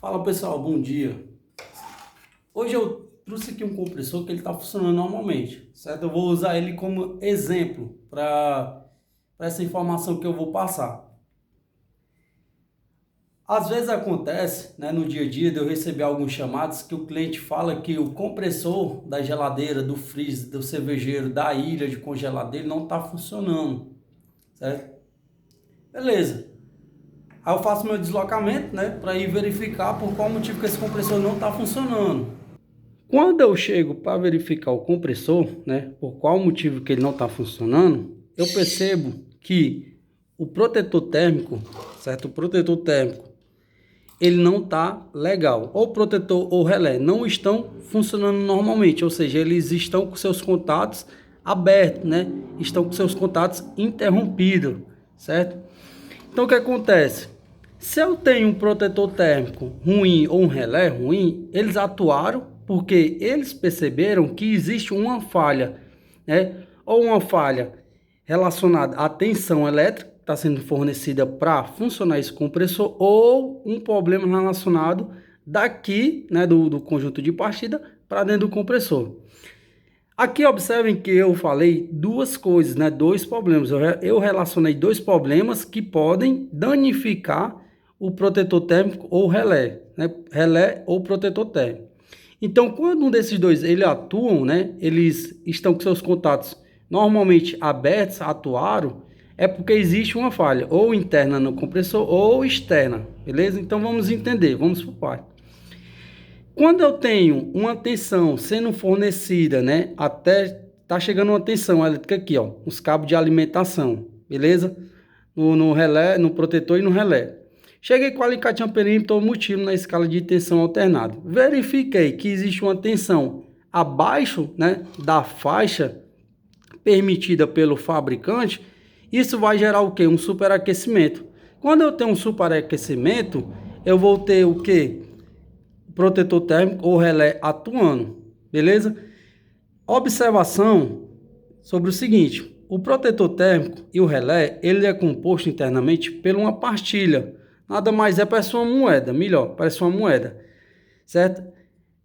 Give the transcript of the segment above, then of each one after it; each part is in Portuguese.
Fala pessoal, bom dia. Hoje eu trouxe aqui um compressor que ele está funcionando normalmente, certo? Eu vou usar ele como exemplo para essa informação que eu vou passar. Às vezes acontece, né, no dia a dia de eu receber alguns chamados que o cliente fala que o compressor da geladeira, do freezer, do cervejeiro, da ilha de congelar dele não está funcionando, certo? Beleza. Aí eu faço meu deslocamento, né, para ir verificar por qual motivo que esse compressor não está funcionando. Quando eu chego para verificar o compressor, né, por qual motivo que ele não está funcionando, eu percebo que o protetor térmico, certo? O protetor térmico, ele não está legal. Ou o protetor ou o relé não estão funcionando normalmente, ou seja, eles estão com seus contatos abertos, né? Estão com seus contatos interrompidos, certo? Então o que acontece? Se eu tenho um protetor térmico ruim ou um relé ruim, eles atuaram porque eles perceberam que existe uma falha, né? Ou uma falha relacionada à tensão elétrica que está sendo fornecida para funcionar esse compressor, ou um problema relacionado daqui, né, do conjunto de partida para dentro do compressor. Aqui observem que eu falei duas coisas, né? Dois problemas. Eu relacionei dois problemas que podem danificar o protetor térmico ou relé, né? Relé ou protetor térmico. Então, quando um desses dois ele atuam, né? Eles estão com seus contatos normalmente abertos, atuaram, é porque existe uma falha, ou interna no compressor ou externa, beleza? Então vamos entender, vamos por parte. Quando eu tenho uma tensão sendo fornecida, né, até tá chegando uma tensão elétrica aqui, ó, os cabos de alimentação, beleza? No relé, no protetor e no relé. Cheguei com o alicate amperímetro multímetro na escala de tensão alternada. Verifiquei que existe uma tensão abaixo, né, da faixa permitida pelo fabricante. Isso vai gerar o que? Um superaquecimento. Quando eu tenho um superaquecimento, eu vou ter o que? Protetor térmico ou relé atuando, beleza? Observação sobre o seguinte: o protetor térmico e o relé, ele é composto internamente por uma pastilha. Nada mais é, parece uma moeda, melhor, parece uma moeda, certo?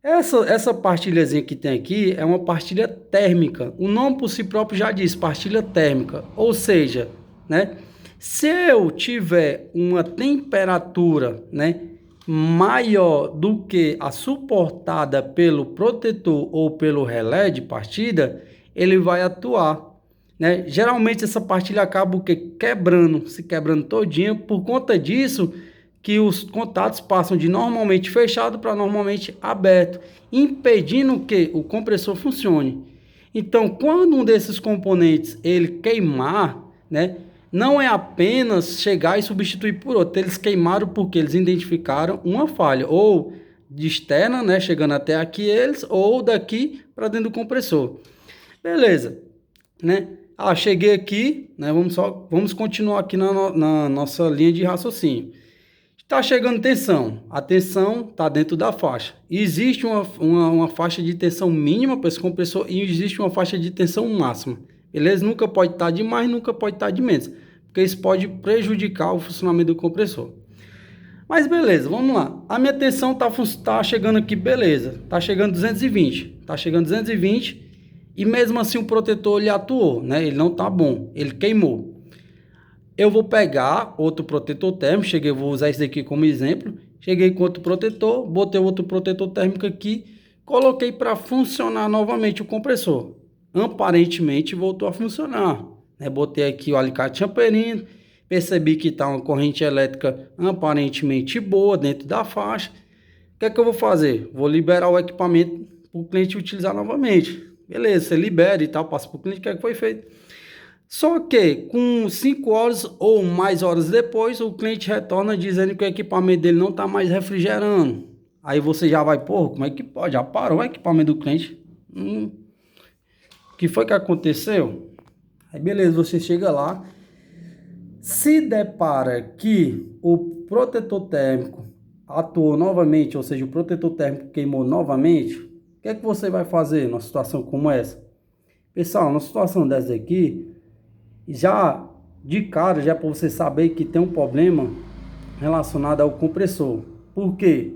Essa pastilhazinha que tem aqui é uma pastilha térmica. O nome por si próprio já diz, pastilha térmica. Ou seja, né, se eu tiver uma temperatura, né, maior do que a suportada pelo protetor ou pelo relé de partida, ele vai atuar, né? Geralmente essa pastilha acaba o que? Quebrando, se quebrando todinha. Por conta disso que os contatos passam de normalmente fechado para normalmente aberto, impedindo que o compressor funcione. Então, quando um desses componentes ele queimar, né, não é apenas chegar e substituir por outro. Eles queimaram porque eles identificaram uma falha, ou de externa, né, chegando até aqui eles, ou daqui para dentro do compressor. Beleza, né? Cheguei aqui, né? Vamos continuar aqui na nossa linha de raciocínio. Está chegando tensão, a tensão está dentro da faixa. Existe uma faixa de tensão mínima para esse compressor e existe uma faixa de tensão máxima. Beleza? Nunca pode estar de mais, nunca pode estar de menos, porque isso pode prejudicar o funcionamento do compressor. Mas beleza, vamos lá. A minha tensão tá chegando aqui, beleza. Tá chegando 220. Tá chegando 220 e mesmo assim o protetor ele atuou, né? Ele não tá bom, ele queimou. Eu vou pegar outro protetor térmico, vou usar esse daqui como exemplo. Cheguei com outro protetor, botei outro protetor térmico aqui, coloquei para funcionar novamente o compressor. Aparentemente voltou a funcionar, né? Botei aqui o alicate amperino, percebi que está uma corrente elétrica aparentemente boa dentro da faixa. O que é que eu vou fazer? Vou liberar o equipamento para o cliente utilizar novamente. Beleza, você libera e tal, passa para o cliente, o que é que foi feito? Só que com 5 horas ou mais horas depois, o cliente retorna dizendo que o equipamento dele não está mais refrigerando. Aí você já vai, pô, como é que pode? Já parou o equipamento do cliente? O que foi que aconteceu? Aí beleza, você chega lá, se depara que o protetor térmico atuou novamente, ou seja, o protetor térmico queimou novamente, o que é que você vai fazer numa situação como essa? Pessoal, numa situação dessa aqui, já de cara, já para você saber que tem um problema relacionado ao compressor. Por quê?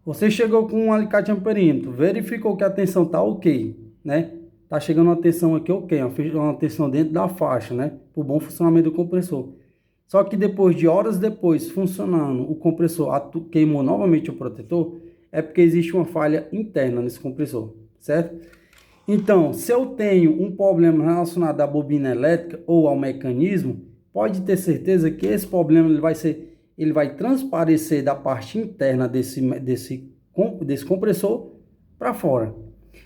Você chegou com um alicate amperímetro, verificou que a tensão está ok, né? Tá chegando uma tensão aqui ok, uma tensão dentro da faixa, né? Para o bom funcionamento do compressor. Só que depois de horas depois funcionando, o compressor queimou novamente o protetor, é porque existe uma falha interna nesse compressor, certo? Então, se eu tenho um problema relacionado à bobina elétrica ou ao mecanismo, pode ter certeza que esse problema ele vai transparecer da parte interna desse compressor para fora.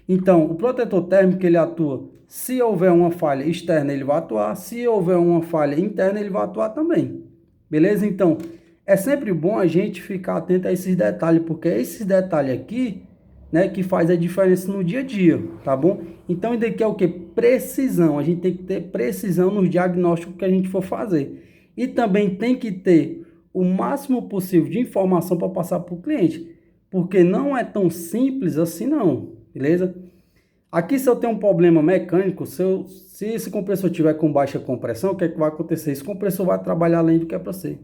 Então, o protetor térmico ele atua, se houver uma falha externa, ele vai atuar, se houver uma falha interna, ele vai atuar também. Beleza? Então, é sempre bom a gente ficar atento a esses detalhes, porque é esses detalhes aqui, né, que faz a diferença no dia a dia, tá bom? Então, isso daqui é o que? Precisão. A gente tem que ter precisão nos diagnósticos que a gente for fazer. E também tem que ter o máximo possível de informação para passar para o cliente, porque não é tão simples assim não, beleza? Aqui, se eu tenho um problema mecânico, se esse compressor tiver com baixa compressão, o que é que vai acontecer? Esse compressor vai trabalhar além do que é para ser.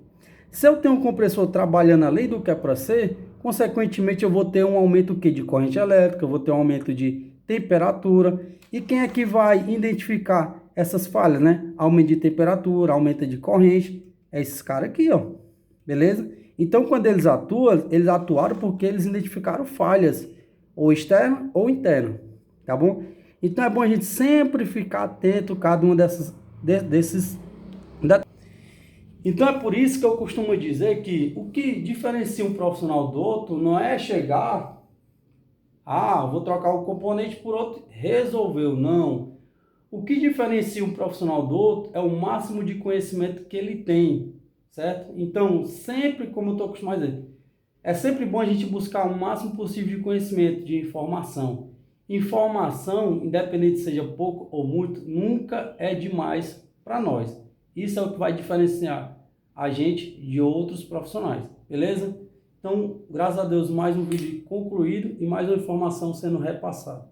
Se eu tenho um compressor trabalhando além do que é para ser, consequentemente eu vou ter um aumento de corrente elétrica, eu vou ter um aumento de temperatura. E quem é que vai identificar essas falhas, né? Aumento de temperatura, aumento de corrente, é esses caras aqui, ó. Beleza? Então, quando eles atuaram porque eles identificaram falhas, ou externa ou interna, tá bom? Então, é bom a gente sempre ficar atento a cada um desses detalhes. Então, é por isso que eu costumo dizer que o que diferencia um profissional do outro não é chegar, vou trocar o componente por outro, resolveu, não. O que diferencia um profissional do outro é o máximo de conhecimento que ele tem, certo? Então, sempre, como eu estou acostumado a dizer, é sempre bom a gente buscar o máximo possível de conhecimento, de informação. Informação, independente seja pouco ou muito, nunca é demais para nós. Isso é o que vai diferenciar a gente de outros profissionais, beleza? Então, graças a Deus, mais um vídeo concluído e mais uma informação sendo repassada.